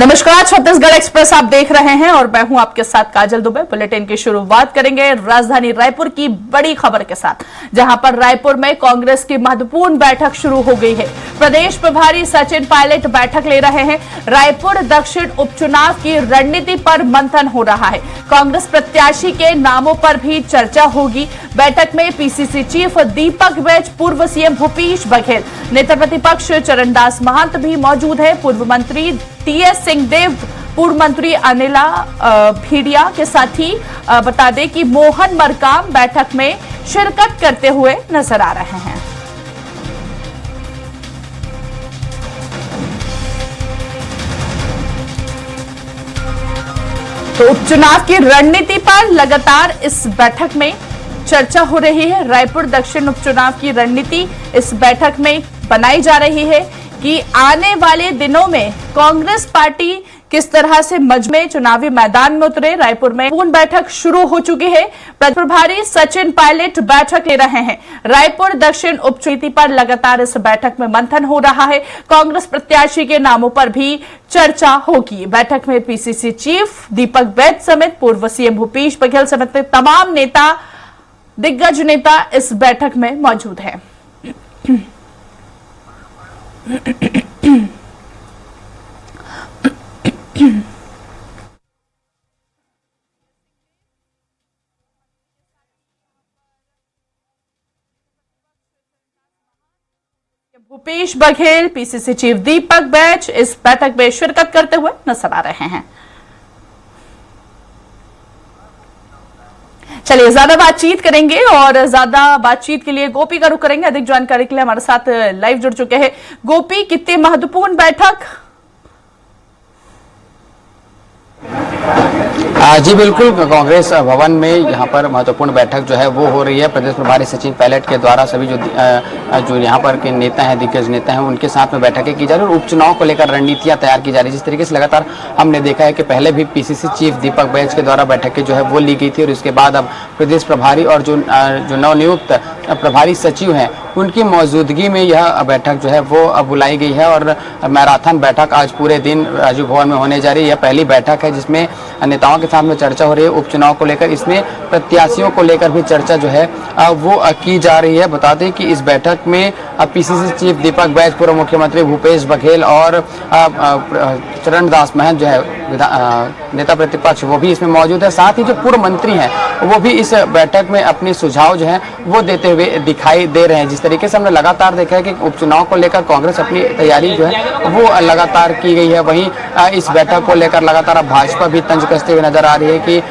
नमस्कार, छत्तीसगढ़ एक्सप्रेस आप देख रहे हैं और मैं हूं आपके साथ काजल दुबे। बुलेटिन की शुरुआत करेंगे राजधानी रायपुर की बड़ी खबर के साथ, जहां पर रायपुर में कांग्रेस की महत्वपूर्ण बैठक शुरू हो गई है। प्रदेश प्रभारी सचिन पायलट बैठक ले रहे हैं। रायपुर दक्षिण उपचुनाव की रणनीति पर मंथन हो रहा है। कांग्रेस प्रत्याशी के नामों पर भी चर्चा होगी। बैठक में पीसीसी चीफ दीपक बैज, पूर्व सीएम भूपेश बघेल, नेता प्रतिपक्ष चरणदास महंत भी मौजूद है। पूर्व मंत्री टीएस सिंहदेव, पूर्व मंत्री अनिला भीड़िया के साथ ही बता दें कि मोहन मरकाम बैठक में शिरकत करते हुए नजर आ रहे हैं। तो उपचुनाव की रणनीति पर लगातार इस बैठक में चर्चा हो रही है। रायपुर दक्षिण उपचुनाव की रणनीति इस बैठक में बनाई जा रही है कि आने वाले दिनों में कांग्रेस पार्टी किस तरह से मजमे चुनावी मैदान में उतरे। रायपुर में पूर्ण बैठक शुरू हो चुकी है। प्रभारी सचिन पायलट बैठक ले रहे हैं। रायपुर दक्षिण उपचुनाव पर लगातार इस बैठक में मंथन हो रहा है। कांग्रेस प्रत्याशी के नामों पर भी चर्चा होगी। बैठक में पीसीसी चीफ दीपक बैज समेत पूर्व सीएम भूपेश बघेल समेत तमाम नेता, दिग्गज नेता इस बैठक में मौजूद है। भूपेश बघेल, पीसीसी चीफ दीपक बैज इस बैठक में शिरकत करते हुए नजर आ रहे हैं। चलिए ज्यादा बातचीत करेंगे और ज्यादा बातचीत के लिए गोपी का रुख करेंगे। अधिक जानकारी के लिए हमारे साथ लाइव जुड़ चुके हैं गोपी। कितनी महत्वपूर्ण बैठक? जी बिल्कुल, कांग्रेस भवन में यहाँ पर महत्वपूर्ण बैठक जो है वो हो रही है। प्रदेश प्रभारी सचिन पायलट के द्वारा सभी जो यहाँ पर के नेता हैं, दिग्गज नेता हैं, उनके साथ में बैठकें की जा रही है और उपचुनाव को लेकर रणनीतियाँ तैयार की जा रही है। जिस तरीके से लगातार हमने देखा है कि पहले भी पीसीसी चीफ दीपक बैज के द्वारा बैठकें जो है वो ली गई थी और इसके बाद अब प्रदेश प्रभारी और जो नवनियुक्त प्रभारी सचिव हैं उनकी मौजूदगी में यह बैठक जो है वो बुलाई गई है और मैराथन बैठक आज पूरे दिन राजीव भवन में होने जा रही है। यह पहली बैठक है जिसमें नेताओं के साथ में चर्चा हो रही है उपचुनाव को लेकर। इसमें प्रत्याशियों को लेकर भी चर्चा जो है वो की जा रही है। बता दें कि इस बैठक में पीसीसी चीफ दीपक बैज, पूर्व मुख्यमंत्री भूपेश बघेल और चरणदास महंत जो है नेता प्रतिपक्ष वो भी इसमें मौजूद है। साथ ही जो पूर्व मंत्री हैं वो भी इस बैठक में अपने सुझाव जो हैं वो देते हुए दिखाई दे रहे हैं। जिस तरीके से हमने लगातार देखा है कि उपचुनाव को लेकर कांग्रेस अपनी तैयारी जो है वो लगातार की गई है, वहीं इस बैठक को लेकर लगातार अब भाजपा भी तंज कसते हुए नजर आ रही है कि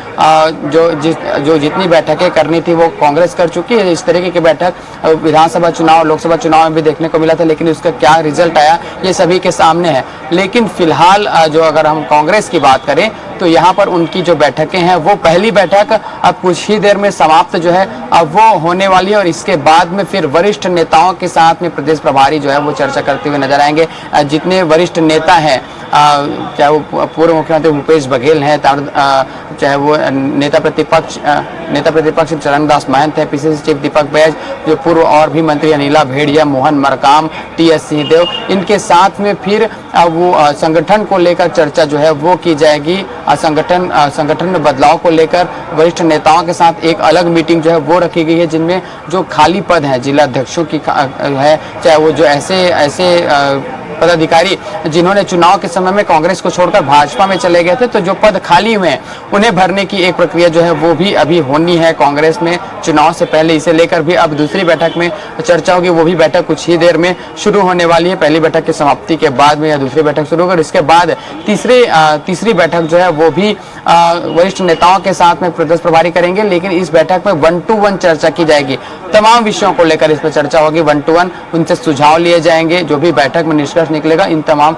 जो जितनी बैठकें करनी थी वो कांग्रेस कर चुकी है। इस तरीके की बैठक विधानसभा चुनाव, लोकसभा चुनाव में भी देखने को मिला था, लेकिन उसका क्या रिजल्ट आया ये सभी के सामने है। लेकिन फिलहाल जो अगर हम कांग्रेस की बात करें तो यहाँ पर उनकी जो बैठकें हैं वो पहली बैठक अब कुछ ही देर में समाप्त जो है अब वो होने वाली है और इसके बाद में फिर वरिष्ठ नेताओं के साथ में प्रदेश प्रभारी जो है वो चर्चा करते हुए नजर आएंगे। जितने वरिष्ठ नेता हैं, चाहे वो पूर्व मुख्यमंत्री भूपेश बघेल हैं, चाहे वो नेता प्रतिपक्ष चरणदास महंत है, पीसीसी चीफ दीपक बैज, जो पूर्व और भी मंत्री अनिला भेड़िया, मोहन मरकाम, टीएस सिंहदेव, इनके साथ में फिर वो संगठन को लेकर चर्चा जो है वो की जाएगी। संगठन में बदलाव को लेकर वरिष्ठ नेताओं के साथ एक अलग मीटिंग जो है वो रखी गई है, जिनमें जो खाली पद हैं जिला अध्यक्षों की है, चाहे वो जो ऐसे पदाधिकारी जिन्होंने चुनाव के समय में कांग्रेस को छोड़कर भाजपा में चले गए थे, तो जो पद खाली हुए हैं उन्हें भरने की एक प्रक्रिया जो है वो भी अभी होनी है कांग्रेस में चुनाव से पहले। इसे लेकर भी अब दूसरी बैठक में चर्चा होगी। वो भी बैठक कुछ ही देर में शुरू होने वाली है। पहली बैठक की समाप्ति के बाद में या दूसरी बैठक शुरू होगी। इसके बाद तीसरी बैठक जो है वो भी वरिष्ठ नेताओं के साथ में प्रदेश प्रभारी करेंगे, लेकिन इस बैठक में 1-to-1 चर्चा की जाएगी। तमाम विषयों को लेकर इस पर चर्चा होगी। 1-to-1 उनसे सुझाव लिए जाएंगे। जो भी बैठक में निष्कर्ष निकलेगा, इन तमाम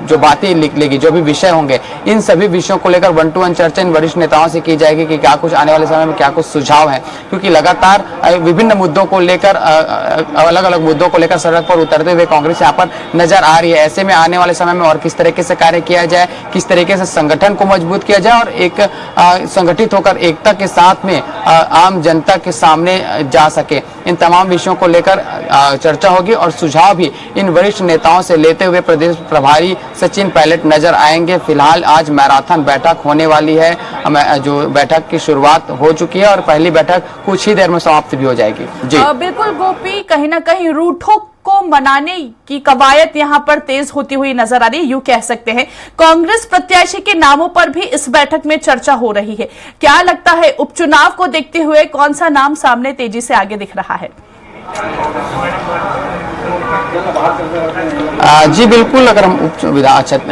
जो बातें निकलेगी, जो भी विषय होंगे, इन सभी विषयों को लेकर 1-to-1 चर्चा इन वरिष्ठ नेताओं से की जाएगी कि क्या कुछ आने वाले समय में क्या कुछ सुझाव है, क्योंकि लगातार विभिन्न मुद्दों को लेकर अलग अलग मुद्दों को लेकर सड़क पर उतरते हुए कांग्रेस यहाँ पर नजर आ रही है। ऐसे में आने वाले समय में और किस तरीके से कार्य किया जाए, किस तरीके से संगठन को मजबूत किया जाए और एक संगठित होकर एकता के साथ में आम जनता के सामने जा सके। इन तमाम विषयों को लेकर चर्चा होगी और सुझाव भी इन वरिष्ठ नेताओं से लेते हुए प्रदेश प्रभारी सचिन पायलट नजर आएंगे। फिलहाल आज मैराथन बैठक होने वाली है, जो बैठक की शुरुआत हो चुकी है और पहली बैठक कुछ ही देर में समाप्त भी हो जाएगी। जी बिल्कुल गोपी, कहीं ना कहीं रूठों को मनाने की कवायद यहां पर तेज होती हुई नजर आ रही है, यूं कह सकते हैं। कांग्रेस प्रत्याशी के नामों पर भी इस बैठक में चर्चा हो रही है। क्या लगता है उपचुनाव को देखते हुए कौन सा नाम सामने तेजी से आगे दिख रहा है? जी बिल्कुल, अगर हम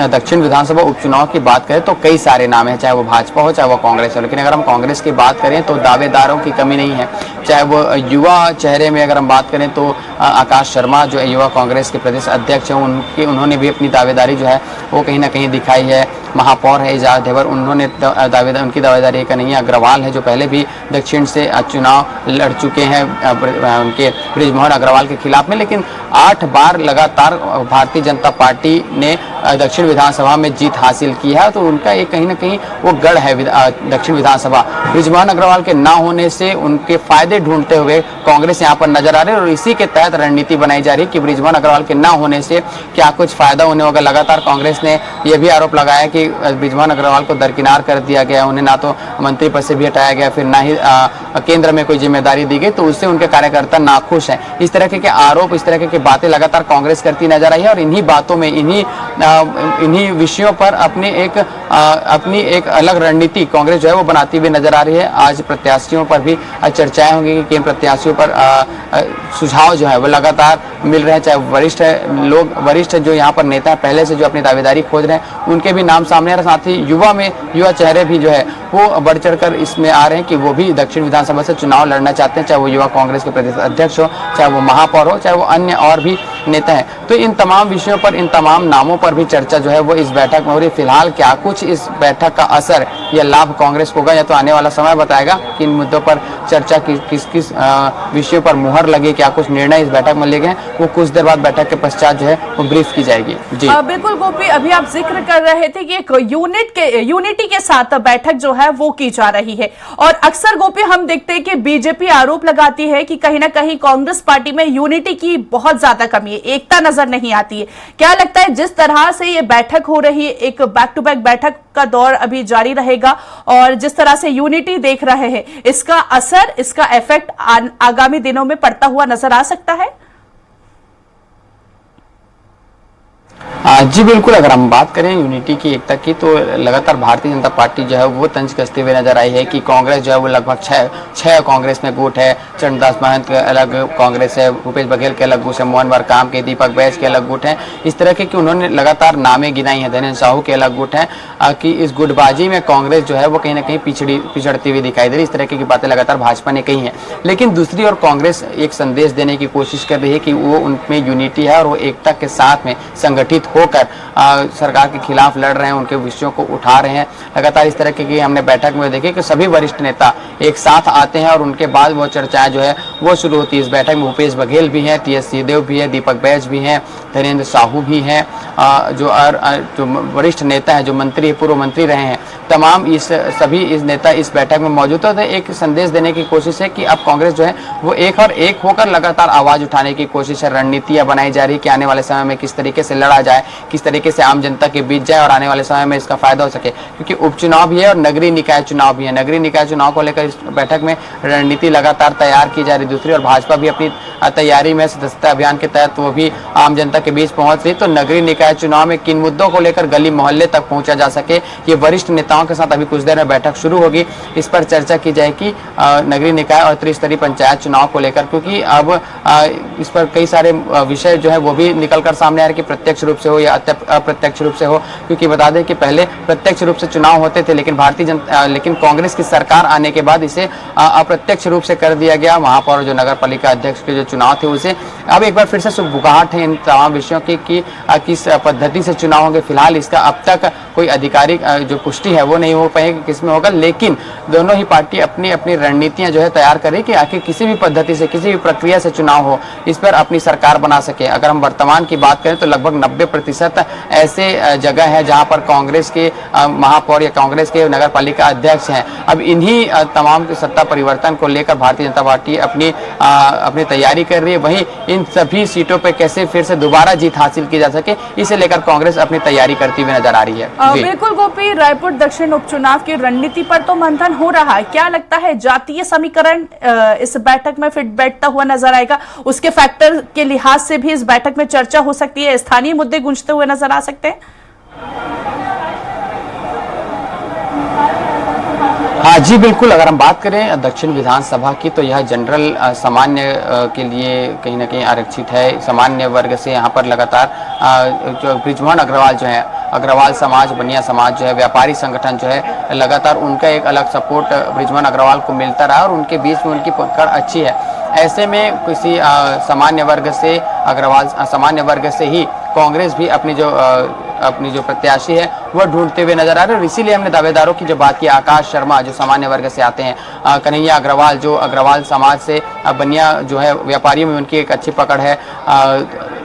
दक्षिण विधानसभा उपचुनाव की बात करें तो कई सारे नाम हैं, चाहे वो भाजपा हो चाहे वो कांग्रेस हो। लेकिन अगर हम कांग्रेस की बात करें तो दावेदारों की कमी नहीं है। चाहे वो युवा चेहरे में अगर हम बात करें तो आकाश शर्मा जो युवा कांग्रेस के प्रदेश अध्यक्ष हैं, उन्होंने भी अपनी दावेदारी जो है वो कहीं ना कहीं दिखाई है। महापौर है एजाज ढेबर, उन्होंने उनकी दावेदारी कन्हैया अग्रवाल है जो पहले भी दक्षिण से चुनाव लड़ चुके हैं उनके बृजमोहन अग्रवाल के खिलाफ में। लेकिन 8 बार लगातार भारतीय जनता पार्टी ने दक्षिण विधानसभा में जीत हासिल की है, तो उनका एक कहीं ना कहीं वो गढ़ है दक्षिण विधानसभा। बृजमोहन अग्रवाल के ना होने से उनके फायदे ढूंढते हुए कांग्रेस यहाँ पर नजर आ रही है और इसी के तहत रणनीति बनाई जा रही है कि बृजमोहन अग्रवाल के ना होने से क्या कुछ फायदा होने होगा। लगातार कांग्रेस ने यह भी आरोप लगाया कि बृजमोहन अग्रवाल को दरकिनार कर दिया गया, उन्हें ना तो मंत्री पद से भी हटाया गया, फिर ना ही केंद्र में कोई जिम्मेदारी दी गई, तो उससे उनके कार्यकर्ता नाखुश हैं। इस तरह के आरोप, इस तरह की बातें लगातार कांग्रेस करती नजर आई है और इन्हीं बातों में, इन्हीं विषयों पर अपनी एक अलग रणनीति कांग्रेस जो है वो बनाती हुई नजर आ रही है। आज प्रत्याशियों पर भी चर्चाएं होंगी कि किन प्रत्याशियों पर सुझाव जो है वो लगातार मिल रहे हैं, चाहे वरिष्ठ जो यहाँ पर नेता है पहले से जो अपनी दावेदारी खोज रहे हैं उनके भी नाम सामने आ रहे हैं। साथ ही युवा चेहरे भी जो है वो बढ़ चढ़कर इसमें आ रहे हैं कि वो भी दक्षिण विधानसभा से चुनाव लड़ना चाहते हैं, चाहे वो युवा कांग्रेस के प्रदेश अध्यक्ष हो, चाहे वो महापौर हो, चाहे वो अन्य और भी नेता हैं। तो इन तमाम विषयों पर, इन तमाम नामों पर भी चर्चा जो है वो इस बैठक में हो रही है। फिलहाल क्या कुछ इस बैठक का असर या लाभ कांग्रेस को होगा या तो आने वाला समय बताएगा कि इन मुद्दों पर चर्चा किस विषयों पर मुहर लगे, क्या कुछ निर्णय इस बैठक में लिए गए, वो कुछ देर बाद बैठक के पश्चात जो है वो ब्रीफ की जाएगी। जी बिल्कुल गोपी, अभी आप जिक्र कर रहे थे कि एक यूनिटी के साथ बैठक जो है वो की जा रही है और अक्सर गोपी हम देखते हैं कि बीजेपी आरोप लगाती है कि कहीं ना कहीं कांग्रेस पार्टी में यूनिटी की बहुत ज्यादा कमी है, एकता नजर नहीं आती है। क्या लगता है जिस तरह से ये बैठक हो रही है, एक बैक टू बैक बैठक का दौर अभी जारी रहेगा और जिस तरह से यूनिटी देख रहे हैं, इसका असर, इसका इफेक्ट आगामी दिनों में पड़ता हुआ नजर आ सकता है? जी बिल्कुल, अगर हम बात करें यूनिटी की, एकता की, तो लगातार भारतीय जनता पार्टी जो है वो तंज कसते हुए नजर आई है कि कांग्रेस जो है वो लगभग छह कांग्रेस में गुट है। चरणदास महंत के अलग कांग्रेस है, भूपेश बघेल के अलग गुट है, मोहन मरकाम के, दीपक बैज के अलग गुट है। इस तरह के कि उन्होंने लगातार नामें गिनाई हैं। धनेन्द्र साहू के अलग गुट है कि इस गुटबाजी में कांग्रेस जो है वो कहीं ना कहीं पिछड़ती हुई दिखाई दे रही। इस तरह की बातें लगातार भाजपा ने कही है। लेकिन दूसरी ओर कांग्रेस एक संदेश देने की कोशिश कर रही है कि वो उनमें यूनिटी है और वो एकता के साथ में संगठित होकर सरकार के खिलाफ लड़ रहे हैं, उनके विषयों को उठा रहे हैं। लगातार इस तरह की हमने बैठक में देखे कि सभी वरिष्ठ नेता एक साथ आते हैं और उनके बाद वो चर्चाएं जो है वो शुरू होती है। इस बैठक में भूपेश बघेल भी हैं, टीएस सिंहदेव भी है, दीपक बैज भी हैं, धनेन्द्र साहू भी हैं, जो वरिष्ठ नेता हैं, जो मंत्री, पूर्व मंत्री रहे हैं, तमाम सभी इस नेता इस बैठक में मौजूद थे। एक संदेश देने की कोशिश है कि अब कांग्रेस जो है वो एक होकर लगातार आवाज उठाने की कोशिश है। रणनीतियां बनाई जा रही है कि आने वाले समय में किस तरीके से लड़ा जाए, किस तरीके से आम जनता के बीच जाए और आने वाले समय में इसका फायदा हो सके, क्योंकि उपचुनाव भी है और नगरीय निकाय चुनाव भी है। नगरीय निकाय चुनाव को लेकर इस बैठक में रणनीति लगातार तैयार की जा रही। दूसरी और भाजपा भी अपनी तैयारी में सदस्यता अभियान के तहत वो भी आम जनता के बीच पहुंच रही। तो नगरीय निकाय चुनाव में किन मुद्दों को लेकर गली मोहल्ले तक पहुंचा जा सके, ये वरिष्ठ नेताओं के साथ अभी कुछ देर में बैठक शुरू होगी। इस पर चर्चा की जाएगी नगरीय निकाय और त्रिस्तरीय पंचायत चुनाव को लेकर, क्योंकि अब इस पर कई सारे विषय जो है वो भी निकलकर सामने आ रहे कि प्रत्यक्ष रूप से हो या अप्रत्यक्ष रूप से हो। क्योंकि बता दें कि पहले प्रत्यक्ष रूप से चुनाव होते थे, लेकिन कांग्रेस की सरकार आने के बाद इसे अप्रत्यक्ष रूप से कर दिया गया। महापौर जो नगर पालिका अध्यक्ष के जो चुनाव थे उसे अब एक बार फिर से सुगबुगाहट है इन तमाम विषयों की कि किस पद्धति से चुनाव होंगे। फिलहाल इसका अब तक कोई आधिकारिक जो पुष्टि है वो नहीं हो पाएगी किसमें होगा, लेकिन दोनों ही पार्टी अपनी अपनी रणनीतियां जो है तैयार करें कि आखिर किसी भी पद्धति से, किसी भी प्रक्रिया से चुनाव हो, इस पर अपनी सरकार बना सके। अगर हम वर्तमान की बात करें तो लगभग 90% ऐसे जगह है जहां पर कांग्रेस के महापौर या कांग्रेस के नगर पालिका अध्यक्ष हैं। अब इन्हीं तमाम सत्ता परिवर्तन को लेकर भारतीय जनता पार्टी अपनी तैयारी कर रही है। वहीं इन सभी सीटों पर कैसे फिर से दोबारा जीत हासिल की जा सके, इसे लेकर कांग्रेस अपनी तैयारी करती हुई नजर आ रही है। बिल्कुल गोपी, रायपुर दक्षिण उपचुनाव की रणनीति पर तो मंथन हो रहा है। क्या लगता है जातीय समीकरण इस बैठक में फिट बैठता हुआ नजर आएगा? उसके फैक्टर के लिहाज से भी इस बैठक में चर्चा हो सकती है, स्थानीय मुद्दे गूंजते हुए नजर आ सकते हैं। हाँ जी बिल्कुल, अगर हम बात करें दक्षिण विधानसभा की तो यह जनरल सामान्य के लिए कहीं ना कहीं आरक्षित है। सामान्य वर्ग से यहाँ पर लगातार जो बृजमोहन अग्रवाल जो है, अग्रवाल समाज, बनिया समाज जो है, व्यापारी संगठन जो है, लगातार उनका एक अलग सपोर्ट बृजमोहन अग्रवाल को मिलता रहा और उनके बीच में उनकी पकड़ अच्छी है। ऐसे में किसी सामान्य वर्ग से, अग्रवाल सामान्य वर्ग से ही कांग्रेस भी अपनी जो प्रत्याशी है वह ढूंढते हुए नजर आ रहे हैं। और इसीलिए हमने दावेदारों की जो बात की, आकाश शर्मा जो सामान्य वर्ग से आते हैं, कन्हैया अग्रवाल जो अग्रवाल समाज से, बनिया जो है व्यापारियों में उनकी एक अच्छी पकड़ है,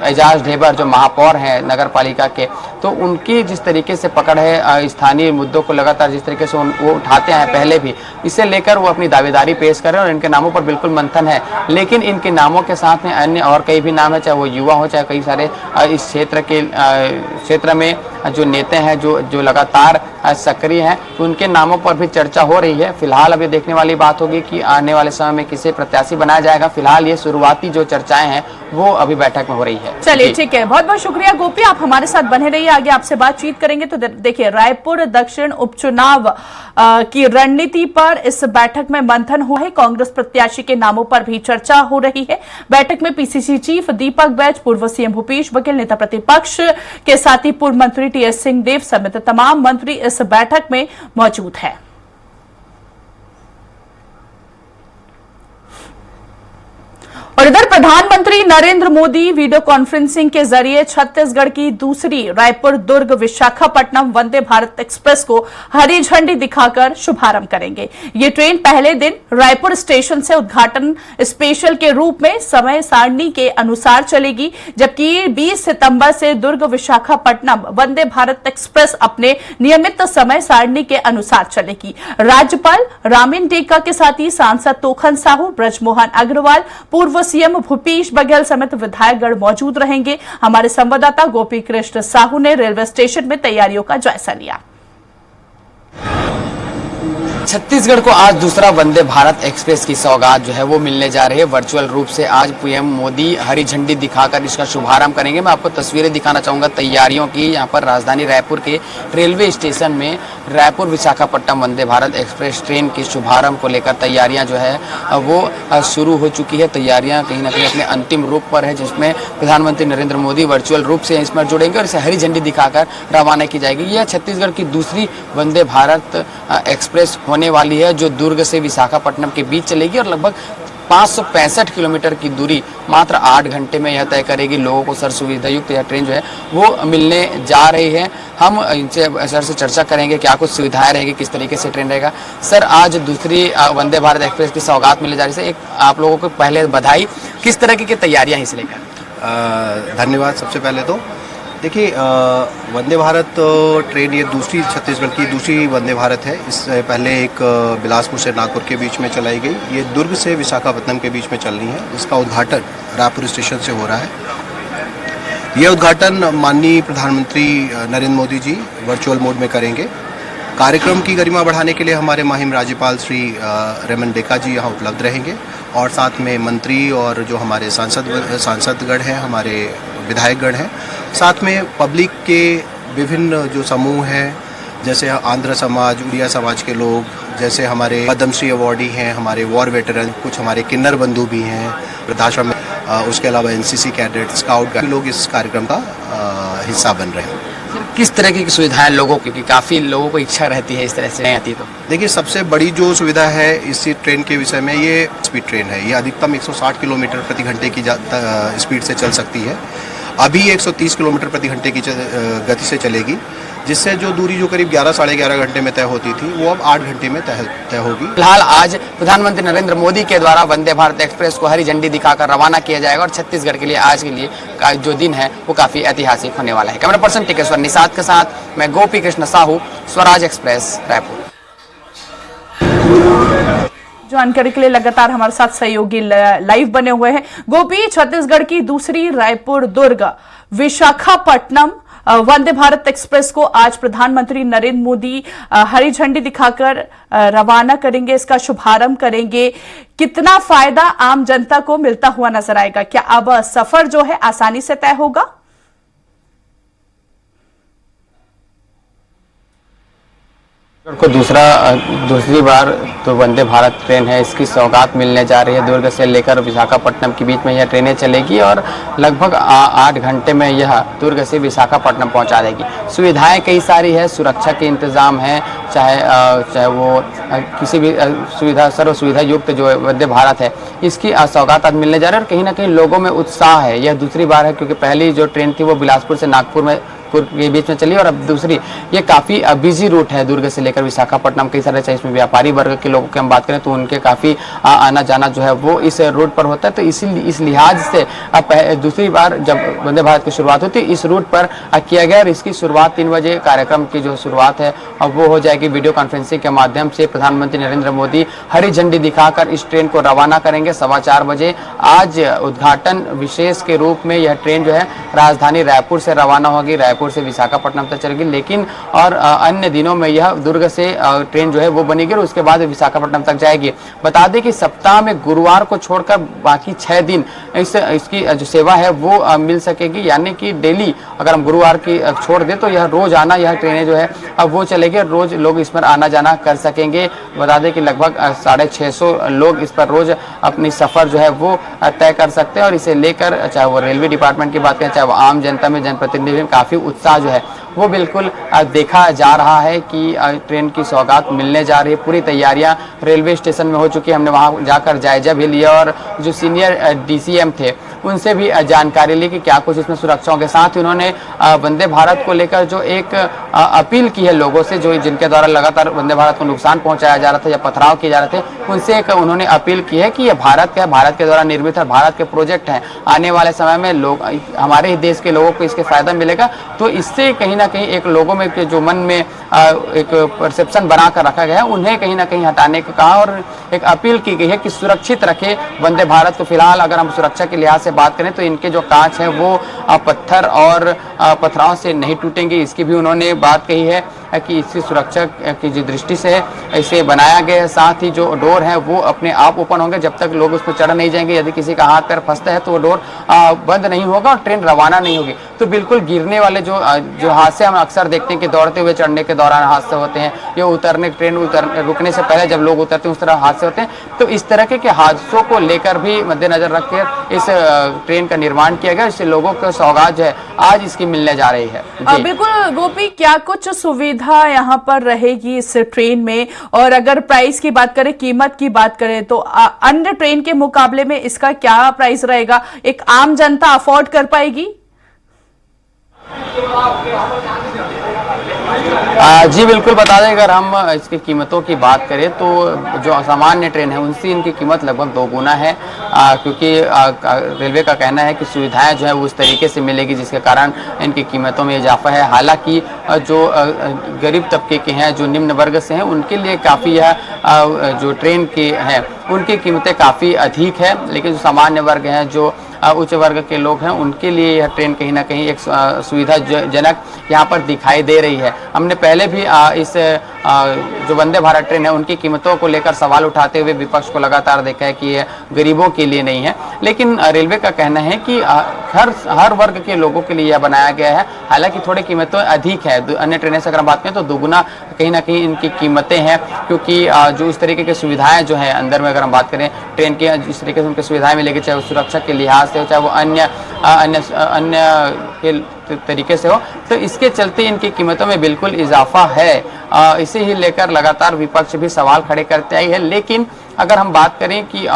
एजाज ढेबर जो महापौर हैं नगर पालिका के, तो उनकी जिस तरीके से पकड़ है, स्थानीय मुद्दों को लगातार जिस तरीके से वो उठाते हैं पहले भी, इसे लेकर वो अपनी दावेदारी पेश कर रहे हैं और इनके नामों पर बिल्कुल मंथन है। लेकिन इनके नामों के साथ में अन्य और कई भी नाम है, चाहे वो युवा हो, चाहे कई सारे इस क्षेत्र में जो नेता हैं जो लगातार सक्रिय हैं, तो उनके नामों पर भी चर्चा हो रही है। फिलहाल अब ये देखने वाली बात होगी कि आने वाले समय में किसे प्रत्याशी बनाया जाएगा। फिलहाल ये शुरुआती जो चर्चाएं हैं वो अभी बैठक में हो रही है। चलिए ठीक है, बहुत बहुत शुक्रिया गोपी, आप हमारे साथ बने रहिए, आगे आपसे बातचीत करेंगे। तो देखिए, रायपुर दक्षिण उपचुनाव की रणनीति पर इस बैठक में मंथन हुआ है। कांग्रेस प्रत्याशी के नामों पर भी चर्चा हो रही है। बैठक में पीसीसी चीफ दीपक बैज, पूर्व सीएम भूपेश बघेल, नेता प्रतिपक्ष के साथ ही पूर्व मंत्री टीएस सिंहदेव समेत तमाम मंत्री इस बैठक में मौजूद है। और इधर प्रधानमंत्री नरेंद्र मोदी वीडियो कॉन्फ्रेंसिंग के जरिए छत्तीसगढ़ की दूसरी रायपुर दुर्ग विशाखापट्टनम वंदे भारत एक्सप्रेस को हरी झंडी दिखाकर शुभारंभ करेंगे। ये ट्रेन पहले दिन रायपुर स्टेशन से उद्घाटन स्पेशल के रूप में समय सारणी के अनुसार चलेगी, जबकि 20 सितंबर से दुर्ग विशाखापट्टनम वंदे भारत एक्सप्रेस अपने नियमित समय सारणी के अनुसार चलेगी। राज्यपाल रामीन टेका के साथ ही सांसद तोखन साहू, बृजमोहन अग्रवाल, पूर्व सीएम भूपेश बघेल समेत विधायकगण मौजूद रहेंगे। हमारे संवाददाता गोपी कृष्ण साहू ने रेलवे स्टेशन में तैयारियों का जायजा लिया। छत्तीसगढ़ को आज दूसरा वंदे भारत एक्सप्रेस की सौगात जो है वो मिलने जा रही है। वर्चुअल रूप से आज पीएम मोदी हरी झंडी दिखाकर इसका शुभारंभ करेंगे। मैं आपको तस्वीरें दिखाना चाहूंगा तैयारियों की। यहाँ पर राजधानी रायपुर के रेलवे स्टेशन में रायपुर विशाखापट्टनम वंदे भारत एक्सप्रेस ट्रेन के शुभारंभ को लेकर तैयारियां जो है वो शुरू हो चुकी है। तैयारियां कहीं ना कहीं अपने अंतिम रूप पर है, जिसमें प्रधानमंत्री नरेंद्र मोदी वर्चुअल रूप से इसमें जुड़ेंगे और इसे हरी झंडी दिखाकर रवाना की जाएगी। यह छत्तीसगढ़ की दूसरी वंदे भारत एक्सप्रेस होने वाली है, जो दुर्ग से विशाखापट्टनम के बीच चलेगी और लगभग 565 किलोमीटर की दूरी मात्र 8 घंटे में यह तय करेगी। लोगों को सर सुविधा युक्त यह ट्रेन जो है वो मिलने जा रही है। हम इनसे सर से चर्चा करेंगे क्या कुछ सुविधाएं रहेगी, किस तरीके से ट्रेन रहेगा। सर, आज दूसरी वंदे भारत एक्सप्रेस की सौगात मिलने जा रही है। एक आप लोगों को पहले बधाई, किस तरह की तैयारियां इसे लेकर? धन्यवाद। सबसे पहले तो देखिए, वंदे भारत ट्रेन ये दूसरी छत्तीसगढ़ की दूसरी वंदे भारत है। इससे पहले एक बिलासपुर से नागपुर के बीच में चलाई गई, ये दुर्ग से विशाखापट्टनम के बीच में चलनी है। इसका उद्घाटन रायपुर स्टेशन से हो रहा है। ये उद्घाटन माननीय प्रधानमंत्री नरेंद्र मोदी जी वर्चुअल मोड में करेंगे। कार्यक्रम की गरिमा बढ़ाने के लिए हमारे माहिम राज्यपाल श्री रामीन टेका जी यहाँ उपलब्ध रहेंगे और साथ में मंत्री और जो हमारे सांसदगण हैं, हमारे विधायकगण हैं, साथ में पब्लिक के विभिन्न जो समूह हैं, जैसे आंध्र समाज, उड़िया समाज के लोग, जैसे हमारे पद्मश्री अवार्डी हैं, हमारे वॉर वेटरन, कुछ हमारे किन्नर बंधु भी हैं वृद्धाश्रम में, उसके अलावा एनसीसी कैडेट, स्काउट लोग इस कार्यक्रम का हिस्सा बन रहे हैं। किस तरह की सुविधाएं लोगों की, काफ़ी लोगों को इच्छा रहती है इस तरह से नहीं आती तो? देखिए, सबसे बड़ी जो सुविधा है इसी ट्रेन के विषय में, ये स्पीड ट्रेन है। ये अधिकतम 160 किलोमीटर प्रति घंटे की स्पीड से चल सकती है। अभी 130 किलोमीटर प्रति घंटे की गति से चलेगी, जिससे जो दूरी जो करीब 11 साढ़े 11 घंटे में तय होती थी वो अब 8 घंटे में तय होगी। फिलहाल आज प्रधानमंत्री नरेंद्र मोदी के द्वारा वंदे भारत एक्सप्रेस को हरी झंडी दिखाकर रवाना किया जाएगा और छत्तीसगढ़ के लिए आज के लिए का जो दिन है वो काफी ऐतिहासिक होने वाला है। कैमरा पर्सन टिकेश्वर निषाद के साथ मैं गोपी कृष्ण साहू, स्वराज एक्सप्रेस, रायपुर। जानकारी के लिए लगातार हमारे साथ सहयोगी लाइव बने हुए हैं। गोपी, छत्तीसगढ़ की दूसरी रायपुर दुर्ग विशाखापट्टनम वंदे भारत एक्सप्रेस को आज प्रधानमंत्री नरेंद्र मोदी हरी झंडी दिखाकर रवाना करेंगे, इसका शुभारंभ करेंगे। कितना फायदा आम जनता को मिलता हुआ नजर आएगा? क्या अब सफर जो है आसानी से तय होगा? को दूसरी बार तो वंदे भारत ट्रेन है, इसकी सौगात मिलने जा रही है। दुर्ग से लेकर विशाखापट्टनम के बीच में यह ट्रेनें चलेगी और लगभग 8 घंटे में यह दुर्ग से विशाखापट्टनम पहुंचा देगी। सुविधाएं कई सारी है, सुरक्षा के इंतजाम है, चाहे वो किसी भी सर्व सुविधा युक्त जो वंदे भारत है इसकी सौगात आज मिलने जा रही है। और कहीं ना कहीं लोगों में उत्साह है। यह दूसरी बार है क्योंकि पहली जो ट्रेन थी वो बिलासपुर से नागपुर के बीच में चली और अब दूसरी ये काफ़ी बिजी रूट है दुर्ग से लेकर विशाखापट्टनम। कई सारे चाहे इसमें व्यापारी वर्ग के लोगों की हम बात करें तो उनके काफ़ी आना जाना जो है वो इस रूट पर होता है। तो इस लिहाज से दूसरी बार जब वंदे भारत की शुरुआत होती है इस रूट पर किया गया और इसकी शुरुआत 3 बजे कार्यक्रम की जो शुरुआत है अब वो हो जाएगी वीडियो कॉन्फ्रेंसिंग के माध्यम से। प्रधानमंत्री नरेंद्र मोदी हरी झंडी दिखाकर इस ट्रेन को रवाना करेंगे 4:15 बजे। आज उद्घाटन विशेष के रूप में यह ट्रेन जो है राजधानी रायपुर से रवाना होगी, रायपुर से विशाखापट्टनम तक चलेगी। लेकिन और अन्य दिनों में यह दुर्ग से ट्रेन जो है वो बनेगी और उसके बाद विशाखापट्टनम तक जाएगी। बता दें कि सप्ताह में गुरुवार को छोड़कर बाकी 6 दिन इसकी जो सेवा है वो मिल सकेगी, यानी कि डेली अगर हम गुरुवार की छोड़ दें तो यह रोज आना यह ट्रेनें जो है अब वो चलेगी, रोज लोग इस पर आना जाना कर सकेंगे। बता दें कि लगभग 650 लोग इस पर रोज अपनी सफर जो है वो तय कर सकते हैं और इसे लेकर चाहे वो रेलवे डिपार्टमेंट की बात करें चाहे वो आम जनता में जनप्रतिनिधि में काफी उत्साह जो है वो बिल्कुल देखा जा रहा है कि ट्रेन की सौगात मिलने जा रही है। पूरी तैयारियां रेलवे स्टेशन में हो चुकी है। हमने वहां जाकर जायजा भी लिया और जो सीनियर डीसीएम थे उनसे भी जानकारी ली कि क्या कुछ इसमें सुरक्षाओं के साथ ही उन्होंने वंदे भारत को लेकर जो एक अपील की है लोगों से जो जिनके द्वारा लगातार वंदे भारत को नुकसान पहुंचाया जा रहा था या पथराव किए जा रहे थे उनसे एक उन्होंने अपील की है कि ये भारत का है, भारत के द्वारा निर्मित है, भारत के प्रोजेक्ट हैं। आने वाले समय में लोग हमारे ही देश के लोगों को इसके फायदा मिलेगा। तो इससे कहीं ना कहीं एक लोगों में जो मन में एक परसेप्शन बना कर रखा गया है उन्हें कहीं ना कहीं हटाने को कहा और एक अपील की गई है कि सुरक्षित रखे वंदे भारत को। फिलहाल अगर हम सुरक्षा के लिहाज से बात करें तो इनके जो कांच है वो पत्थर और पथराव से नहीं टूटेंगे, इसकी भी उन्होंने बात कही है कि इसकी सुरक्षा की जो दृष्टि से इसे बनाया गया है। साथ ही जो डोर है वो अपने आप ओपन होंगे जब तक लोग उस पर चढ़ नहीं जाएंगे। यदि किसी का हाथ पैर फंसता है तो वो डोर बंद नहीं होगा और ट्रेन रवाना नहीं होगी। तो बिल्कुल गिरने वाले जो हादसे हम अक्सर देखते हैं कि दौड़ते हुए चढ़ने के दौरान हादसे होते हैं या रुकने से पहले जब लोग उतरते हैं उस तरह हादसे होते हैं। तो इस तरह के हादसों को लेकर भी मद्देनजर रखकर इस ट्रेन का निर्माण किया गया। इससे लोगों को सौगात जो है आज इसकी मिलने जा रही है। बिल्कुल गोपी, क्या कुछ सुविधा यहाँ पर रहेगी इस ट्रेन में? और अगर प्राइस की बात करें, कीमत की बात करें तो अन्य ट्रेन के मुकाबले में इसका क्या प्राइस रहेगा? एक आम जनता अफोर्ड कर पाएगी? जी बिल्कुल, बता दें अगर हम इसकी कीमतों की बात करें तो जो सामान्य ट्रेन है उनसे इनकी कीमत लगभग 2 गुना है, क्योंकि रेलवे का कहना है कि सुविधाएं जो है वो उस तरीके से मिलेगी जिसके कारण इनकी कीमतों में इजाफा है। हालांकि जो गरीब तबके के हैं, जो निम्न वर्ग से हैं, उनके लिए काफ़ी यह जो ट्रेन की है उनकी कीमतें काफ़ी अधिक है, लेकिन जो सामान्य वर्ग हैं, जो उच्च वर्ग के लोग हैं, उनके लिए यह ट्रेन कहीं ना कहीं एक सुविधाजनक यहाँ पर दिखाई दे रही है। हमने पहले भी इस जो वंदे भारत ट्रेन है उनकी कीमतों को लेकर सवाल उठाते हुए विपक्ष को लगातार देखा है कि ये गरीबों के लिए नहीं है, लेकिन रेलवे का कहना है कि हर वर्ग के लोगों के लिए यह बनाया गया है। हालांकि थोड़ी कीमतें अधिक है, अन्य ट्रेनें से अगर हम बात करें तो 2 गुना कहीं ना कहीं इनकी कीमतें हैं, क्योंकि जो इस तरीके की सुविधाएं जो है अंदर में अगर हम बात करें ट्रेन की, जिस तरीके से उनकी सुविधाएं मिलेगी, चाहे वो सुरक्षा के लिहाज से हो चाहे वो अन्य के तरीके से हो, तो इसके चलते इनकी कीमतों में बिल्कुल इजाफा है। इसे ही लेकर लगातार विपक्ष भी सवाल खड़े करते आई है, लेकिन अगर हम बात करें कि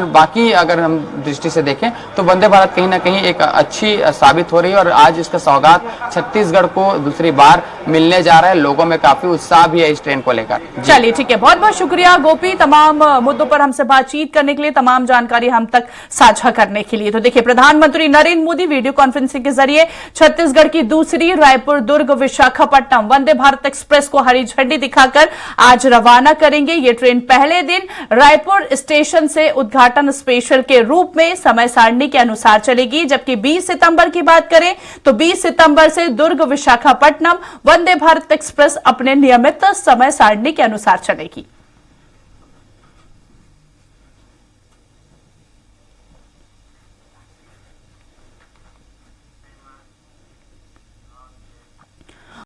बाकी अगर हम दृष्टि से देखें तो वंदे भारत कहीं ना कहीं एक अच्छी साबित हो रही है और आज इसका सौगात छत्तीसगढ़ को दूसरी बार मिलने जा रहा है। लोगों में काफी उत्साह भी है इस ट्रेन को लेकर। चलिए ठीक है, बहुत बहुत शुक्रिया गोपी, तमाम मुद्दों पर हमसे बातचीत करने के लिए, तमाम जानकारी हम तक साझा करने के लिए। तो देखिए, प्रधानमंत्री नरेंद्र मोदी वीडियो कॉन्फ्रेंसिंग के जरिए छत्तीसगढ़ की दूसरी रायपुर दुर्ग विशाखापट्टनम वंदे भारत एक्सप्रेस को हरी झंडी दिखाकर आज रवाना करेंगे। ये ट्रेन पहले दिन रायपुर स्टेशन से उद्घाटन स्पेशल के रूप में समय सारणी के अनुसार चलेगी, जबकि 20 सितंबर की बात करें तो 20 सितंबर से दुर्ग विशाखापट्टनम वंदे भारत एक्सप्रेस अपने नियमित समय सारणी के अनुसार चलेगी।